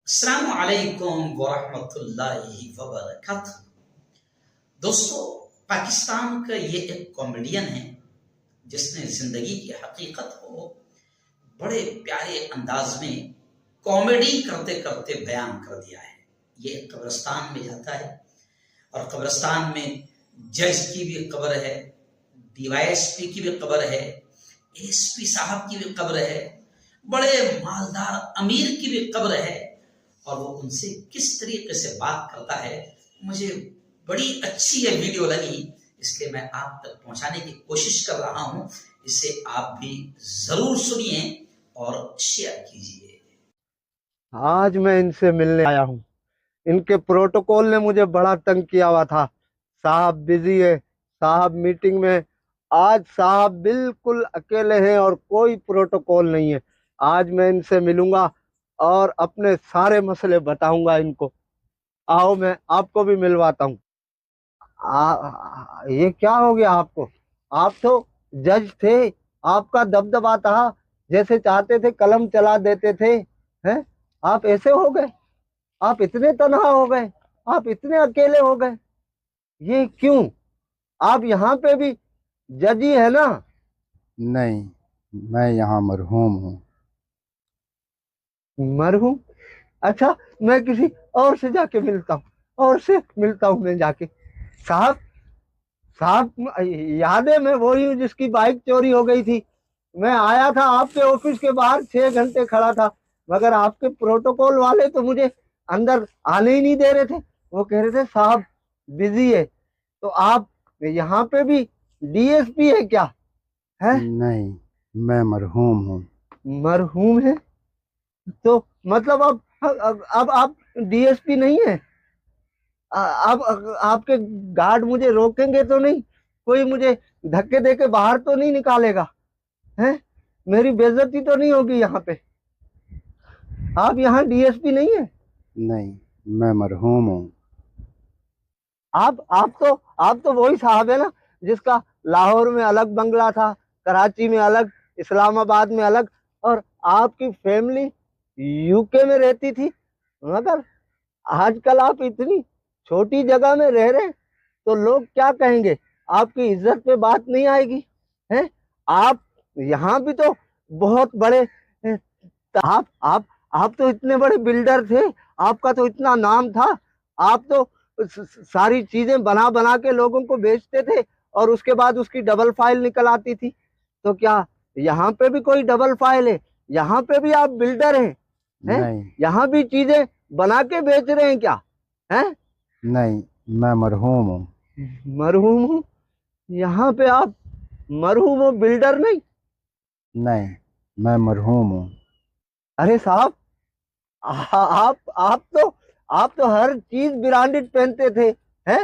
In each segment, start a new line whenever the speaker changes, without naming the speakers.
السلام علیکم ورحمۃ اللہ وبرکاتہ۔ دوستو، پاکستان کا یہ ایک کامیڈین ہے جس نے زندگی کی حقیقت کو بڑے پیارے انداز میں کامیڈی کرتے کرتے بیان کر دیا ہے۔ یہ ایک قبرستان میں جاتا ہے اور قبرستان میں جج کی بھی قبر ہے، ڈی وائی ایس پی کی بھی قبر ہے، ایس پی صاحب کی بھی قبر ہے، بڑے مالدار امیر کی بھی قبر ہے، اور وہ ان سے کس طریقے سے بات کرتا ہے۔ مجھے بڑی اچھی یہ ویڈیو لگی، اس لیے میں آپ تک پہنچانے کی کوشش کر رہا ہوں۔ اسے آپ بھی ضرور سنیے اور شیئر کیجیے۔
آج میں ان سے ملنے آیا ہوں۔ ان کے پروٹوکول نے مجھے بڑا تنگ کیا ہوا تھا۔ صاحب بزی ہے، صاحب میٹنگ میں۔ آج صاحب بالکل اکیلے ہیں اور کوئی پروٹوکول نہیں ہے۔ آج میں ان سے ملوں گا اور اپنے سارے مسئلے بتاؤں گا ان کو۔ آؤ میں آپ کو بھی ملواتا ہوں۔ یہ کیا ہو گیا آپ کو؟ آپ تو جج تھے، آپ کا دبدبا تھا، جیسے چاہتے تھے قلم چلا دیتے تھے، ہیں؟ آپ ایسے ہو گئے؟ آپ اتنے تنہا ہو گئے؟ آپ اتنے اکیلے ہو گئے؟ یہ کیوں؟ آپ یہاں پہ بھی جج ہی ہے نا؟
نہیں، میں یہاں مرحوم ہوں۔
مرحوم؟ اچھا، میں کسی اور سے جا کے ملتا ہوں، میں جا کے۔ صاحب یاد ہے میں وہی ہوں جس کی بائک چوری ہو گئی تھی۔ میں آیا تھا آپ کے آفس کے باہر 6 گھنٹے کھڑا تھا، مگر آپ کے پروٹوکول والے تو مجھے اندر آنے ہی نہیں دے رہے تھے۔ وہ کہہ رہے تھے صاحب بزی ہے۔ تو آپ یہاں پہ بھی ڈی ایس پی ہے کیا؟ ہے؟
نہیں، میں مرحوم ہوں۔
مرحوم ہے تو مطلب اب آپ ڈی ایس پی نہیں ہیں؟ اب آپ کے گارڈ مجھے روکیں گے تو نہیں؟ کوئی مجھے دھکے دے کے باہر تو نہیں نکالے گا؟ ہیں؟ میری بے عزتی تو نہیں ہوگی یہاں پہ؟ آپ یہاں ڈی ایس پی نہیں ہیں؟
نہیں، میں مرحوم ہوں۔
آپ تو وہی صاحب ہے نا جس کا لاہور میں الگ بنگلہ تھا، کراچی میں الگ، اسلام آباد میں الگ، اور آپ کی فیملی یو کے میں رہتی تھی، مگر آج کل آپ اتنی چھوٹی جگہ میں رہ رہے ہیں تو لوگ کیا کہیں گے؟ آپ کی عزت پہ بات نہیں آئے گی؟ ہیں؟ آپ یہاں بھی تو بہت بڑے، آپ تو اتنے بڑے بلڈر تھے، آپ کا تو اتنا نام تھا، آپ تو ساری چیزیں بنا بنا کے لوگوں کو بیچتے تھے اور اس کے بعد اس کی ڈبل فائل نکل آتی تھی۔ تو کیا یہاں پہ بھی کوئی ڈبل فائل ہے؟ یہاں پہ بھی آپ بلڈر ہیں؟
نہیں،
یہاں بھی چیزیں بنا کے بیچ رہے ہیں کیا؟
نہیں، میں مرحوم ہوں۔
مرحوم ہوں؟ یہاں پہ آپ مرحوم ہو، بلڈر نہیں؟
نہیں، میں مرحوم ہوں۔
ارے صاحب، آپ تو ہر چیز برانڈڈ پہنتے تھے، ہیں؟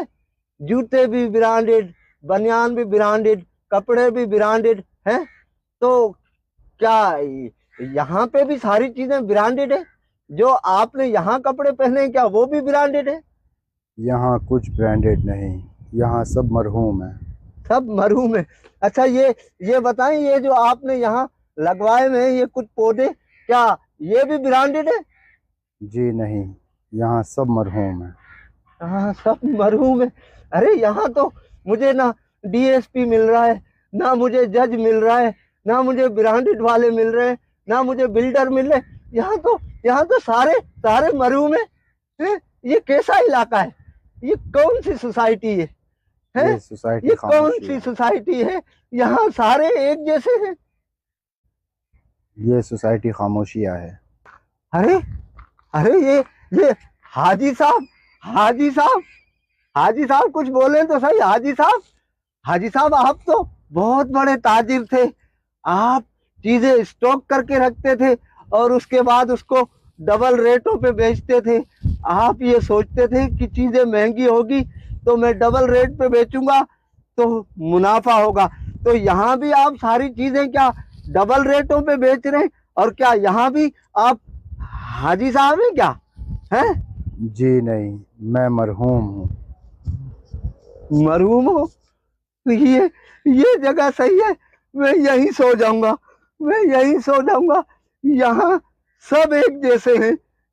جوتے بھی برانڈڈ، بنیان بھی برانڈڈ، کپڑے بھی برانڈڈ، ہیں؟ تو کیا یہاں پہ بھی ساری چیزیں برانڈڈ ہیں؟ جو آپ نے یہاں کپڑے پہنے ہیں کیا وہ بھی برانڈڈ ہیں؟
یہاں کچھ برانڈڈ نہیں، یہاں سب مرحوم ہیں۔
سب مرحوم ہے؟ اچھا، یہ بتائیں، یہ جو آپ نے یہاں لگوائے ہوئے ہیں یہ کچھ پودے، کیا یہ بھی برانڈڈ ہے؟
جی نہیں، یہاں سب مرحوم ہیں۔
ہاں، سب مرحوم ہے؟ ارے یہاں تو مجھے نہ ڈی ایس پی مل رہا ہے، نہ مجھے جج مل رہا ہے، نہ مجھے برانڈڈ والے مل رہے ہیں، نہ مجھے بلڈر مل رہے ہیں۔ یہاں تو سارے مرحوم ہیں۔ یہ کیسا علاقہ ہے؟ یہ کون سی سوسائٹی ہے؟ یہ کون سی سوسائٹی ہے؟ یہاں سارے ایک جیسے ہیں؟
یہ سوسائٹی خاموشیہ ہے۔
ارے یہ حاجی صاحب کچھ بولیں تو صحیح۔ حاجی صاحب آپ تو بہت بڑے تاجر تھے، آپ چیزیں اسٹاک کر کے رکھتے تھے اور اس کے بعد اس کو ڈبل ریٹوں پہ بیچتے تھے۔ آپ یہ سوچتے تھے کہ چیزیں مہنگی ہوگی تو میں ڈبل ریٹ پہ بیچوں گا تو منافع ہوگا۔ تو یہاں بھی آپ ساری چیزیں کیا ڈبل ریٹوں پہ بیچ رہے ہیں؟ اور کیا یہاں بھی آپ حاجی صاحب ہیں کیا؟ ہیں؟
جی نہیں، میں مرحوم ہوں۔
مرحوم ہو؟ یہ جگہ صحیح ہے، میں یہیں سو جاؤں گا۔ یہاں سب ایک جیسے ہیں،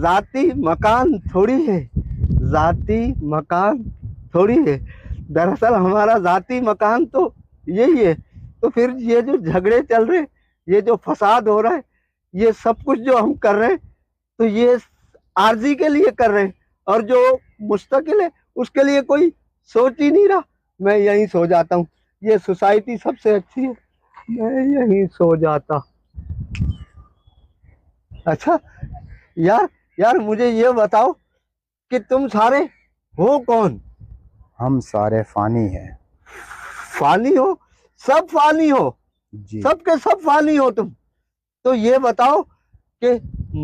ذاتی مکان تھوڑی ہے، ذاتی مکان تھوڑی ہے۔ دراصل ہمارا ذاتی مکان تو یہی ہے۔ تو پھر یہ جو جھگڑے چل رہے، یہ جو فساد ہو رہا ہے، یہ سب کچھ جو ہم کر رہے ہیں تو یہ عارضی کے لیے کر رہے ہیں، اور جو مستقل ہے اس کے لیے کوئی سوچ ہی نہیں رہا۔ میں یہیں سو جاتا ہوں، یہ سوسائٹی سب سے اچھی ہے، میں یہیں سو جاتا۔ اچھا یار مجھے یہ بتاؤ کہ تم سارے ہو کون؟
ہم سارے فانی ہیں۔
فانی ہو؟ سب فانی ہو؟
جی
سب کے سب فانی ہو تم؟ تو یہ بتاؤ کہ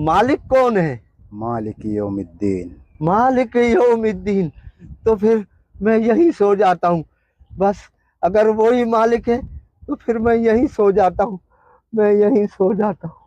مالک کون ہے؟
مالک یوم الدین۔
مالک یوم الدین۔ تو پھر میں یہیں سو جاتا ہوں، بس اگر وہی مالک ہے تو پھر میں یہیں سو جاتا ہوں، میں یہیں سو جاتا ہوں۔